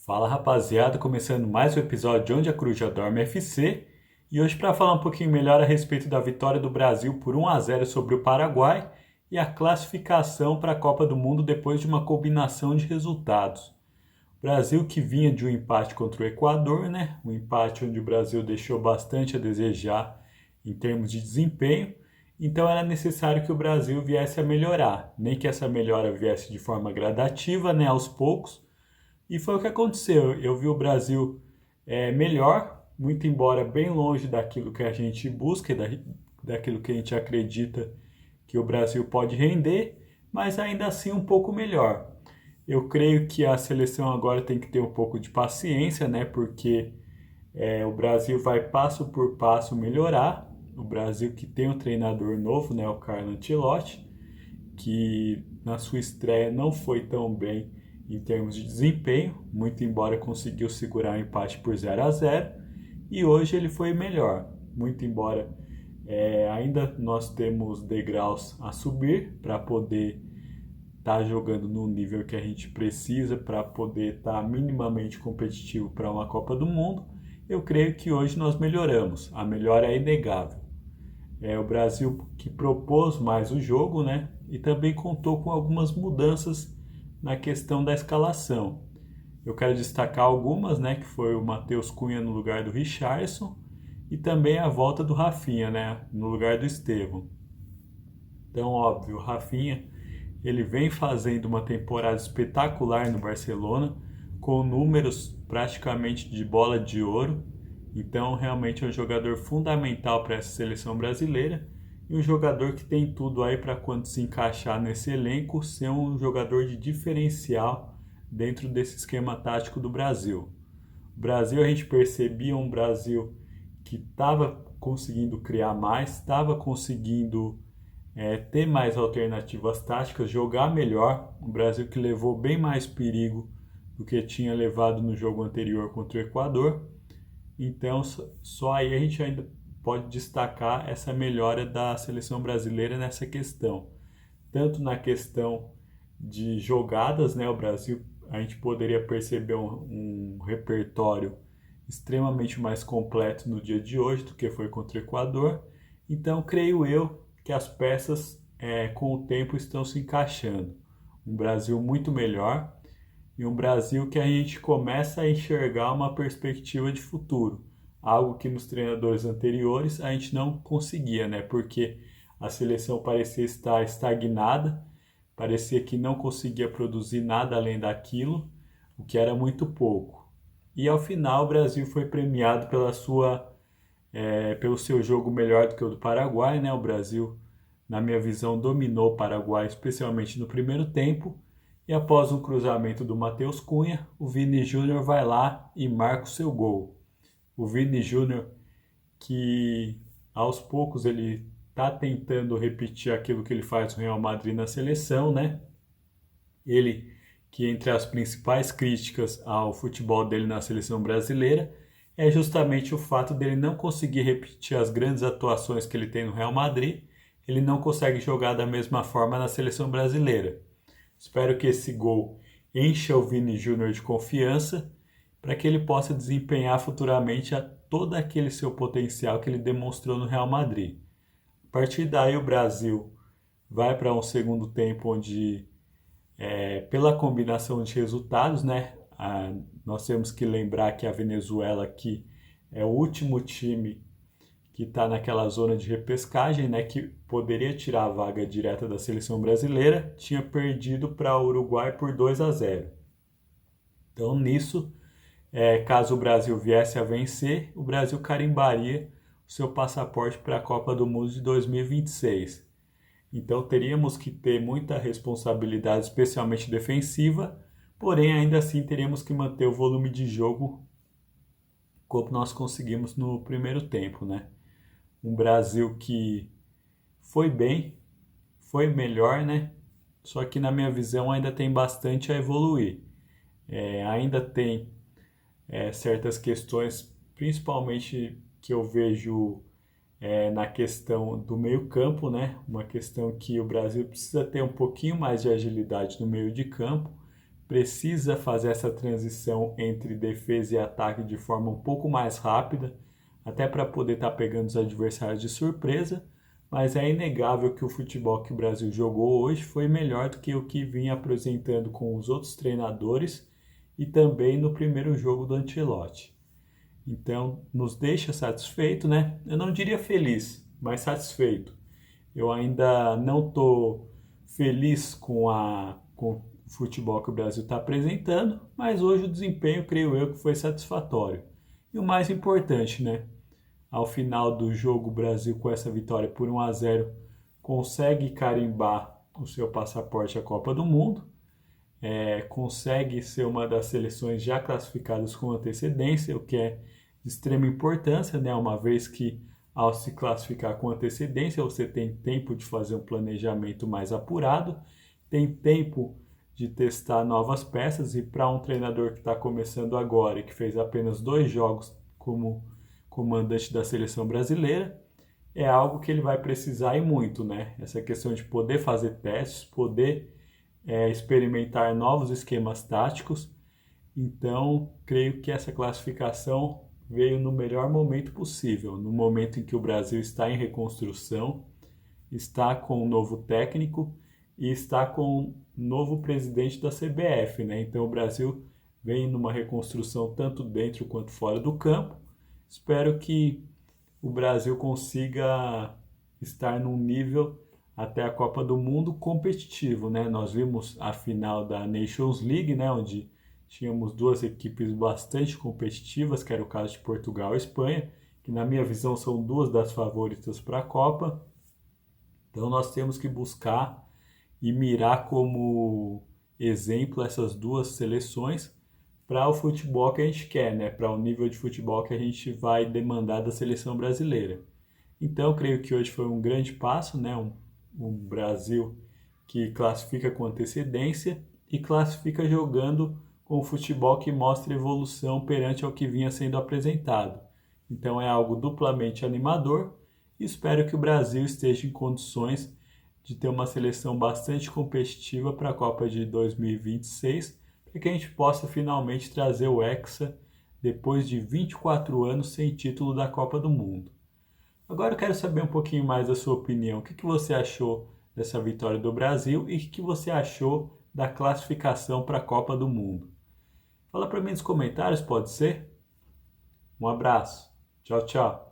Fala rapaziada, começando mais um episódio de Onde a Coruja Dorme FC e hoje para falar um pouquinho melhor a respeito da vitória do Brasil por 1-0 sobre o Paraguai e a classificação para a Copa do Mundo depois de uma combinação de resultados. O Brasil que vinha de um empate contra o Equador, né? Um empate onde o Brasil deixou bastante a desejar em termos de desempenho, então era necessário que o Brasil viesse a melhorar, nem que essa melhora viesse de forma gradativa, né, aos poucos. E foi o que aconteceu. Eu vi o Brasil melhor, muito embora bem longe daquilo que a gente busca, daquilo que a gente acredita que o Brasil pode render, mas ainda assim um pouco melhor. Eu creio que a seleção agora tem que ter um pouco de paciência, né? Porque o Brasil vai passo por passo melhorar. O Brasil que tem um treinador novo, né? O Carlo Ancelotti, que na sua estreia não foi tão bem em termos de desempenho, muito embora conseguiu segurar o empate por 0-0, e hoje ele foi melhor, muito embora ainda nós temos degraus a subir para poder estar jogando no nível que a gente precisa para poder estar minimamente competitivo para uma Copa do Mundo. Eu creio que hoje nós melhoramos, a melhora é inegável. É o Brasil que propôs mais o jogo, né? E também contou com algumas mudanças na questão da escalação. Eu quero destacar algumas, né? Que foi o Matheus Cunha no lugar do Richarlison e também a volta do Rafinha, né? No lugar do Estevão. Então, óbvio, o Rafinha ele vem fazendo uma temporada espetacular no Barcelona, com números praticamente de bola de ouro. Então, realmente é um jogador fundamental para essa seleção brasileira e um jogador que tem tudo aí para, quando se encaixar nesse elenco, ser um jogador de diferencial dentro desse esquema tático do Brasil. O Brasil, a gente percebia um Brasil que estava conseguindo criar mais, estava conseguindo ter mais alternativas táticas, jogar melhor. Um Brasil que levou bem mais perigo do que tinha levado no jogo anterior contra o Equador. Então, só aí a gente ainda pode destacar essa melhora da seleção brasileira nessa questão. Tanto na questão de jogadas, né? O Brasil, a gente poderia perceber um repertório extremamente mais completo no dia de hoje do que foi contra o Equador. Então, creio eu que as peças, com o tempo, estão se encaixando. Um Brasil muito melhor e um Brasil que a gente começa a enxergar uma perspectiva de futuro, algo que nos treinadores anteriores a gente não conseguia, né? Porque a seleção parecia estar estagnada, parecia que não conseguia produzir nada além daquilo, o que era muito pouco. E ao final o Brasil foi premiado pelo seu jogo melhor do que o do Paraguai, né? O Brasil, na minha visão, dominou o Paraguai, especialmente no primeiro tempo. E após um cruzamento do Matheus Cunha, o Vini Júnior vai lá e marca o seu gol. O Vini Júnior, que aos poucos ele está tentando repetir aquilo que ele faz no Real Madrid na seleção, né? Ele que entre as principais críticas ao futebol dele na seleção brasileira é justamente o fato dele não conseguir repetir as grandes atuações que ele tem no Real Madrid, ele não consegue jogar da mesma forma na seleção brasileira. Espero que esse gol encha o Vini Júnior de confiança para que ele possa desempenhar futuramente todo aquele seu potencial que ele demonstrou no Real Madrid. A partir daí o Brasil vai para um segundo tempo onde, pela combinação de resultados, né, nós temos que lembrar que a Venezuela aqui é o último time que está naquela zona de repescagem, né, que poderia tirar a vaga direta da seleção brasileira, tinha perdido para o Uruguai por 2-0. Então, nisso, caso o Brasil viesse a vencer, o Brasil carimbaria o seu passaporte para a Copa do Mundo de 2026. Então, teríamos que ter muita responsabilidade, especialmente defensiva, porém, ainda assim, teríamos que manter o volume de jogo como nós conseguimos no primeiro tempo, né? Um Brasil que foi bem, foi melhor, né? Só que na minha visão ainda tem bastante a evoluir. Ainda tem certas questões, principalmente que eu vejo na questão do meio-campo, né? Uma questão que o Brasil precisa ter um pouquinho mais de agilidade no meio de campo precisa fazer essa transição entre defesa e ataque de forma um pouco mais rápida, até para poder estar pegando os adversários de surpresa, mas é inegável que o futebol que o Brasil jogou hoje foi melhor do que o que vinha apresentando com os outros treinadores e também no primeiro jogo do Ancelotti. Então, nos deixa satisfeito, né? Eu não diria feliz, mas satisfeito. Eu ainda não estou feliz com o futebol que o Brasil está apresentando, mas hoje o desempenho, creio eu, que foi satisfatório. E o mais importante, né? Ao final do jogo, o Brasil, com essa vitória por 1-0, consegue carimbar o seu passaporte à Copa do Mundo, consegue ser uma das seleções já classificadas com antecedência, o que é de extrema importância, né? Uma vez que ao se classificar com antecedência, você tem tempo de fazer um planejamento mais apurado, tem tempo de testar novas peças, e para um treinador que está começando agora e que fez apenas 2 jogos como comandante da seleção brasileira, é algo que ele vai precisar e muito, né? Essa questão de poder fazer testes, poder experimentar novos esquemas táticos. Então, creio que essa classificação veio no melhor momento possível, no momento em que o Brasil está em reconstrução, está com um novo técnico e está com um novo presidente da CBF, né? Então o Brasil vem numa reconstrução tanto dentro quanto fora do campo. Espero que o Brasil consiga estar num nível até a Copa do Mundo competitivo, né? Nós vimos a final da Nations League, né? Onde tínhamos 2 equipes bastante competitivas, que era o caso de Portugal e Espanha, que na minha visão são 2 das favoritas para a Copa. Então nós temos que buscar e mirar como exemplo essas 2 seleções para o futebol que a gente quer, né? Para o nível de futebol que a gente vai demandar da seleção brasileira. Então creio que hoje foi um grande passo, né? Um Brasil que classifica com antecedência e classifica jogando com o futebol que mostra evolução perante ao que vinha sendo apresentado. Então é algo duplamente animador e espero que o Brasil esteja em condições de ter uma seleção bastante competitiva para a Copa de 2026, para que a gente possa finalmente trazer o Hexa depois de 24 anos sem título da Copa do Mundo. Agora eu quero saber um pouquinho mais da sua opinião. O que você achou dessa vitória do Brasil e o que você achou da classificação para a Copa do Mundo? Fala para mim nos comentários, pode ser? Um abraço. Tchau, tchau.